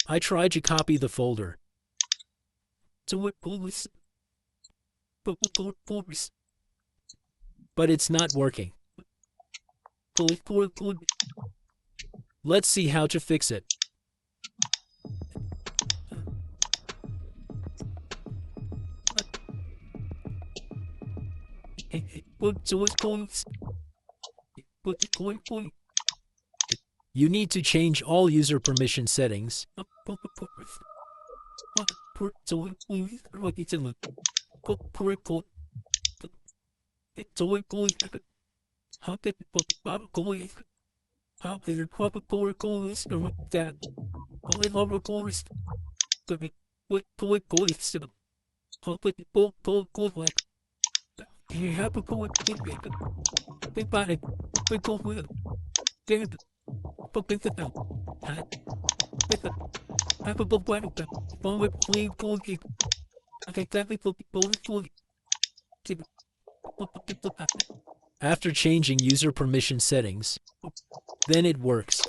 I tried to copy the folder. But it's not working. Let's see how to fix it. You need to change all user permission settings. After changing user permission settings, then it works.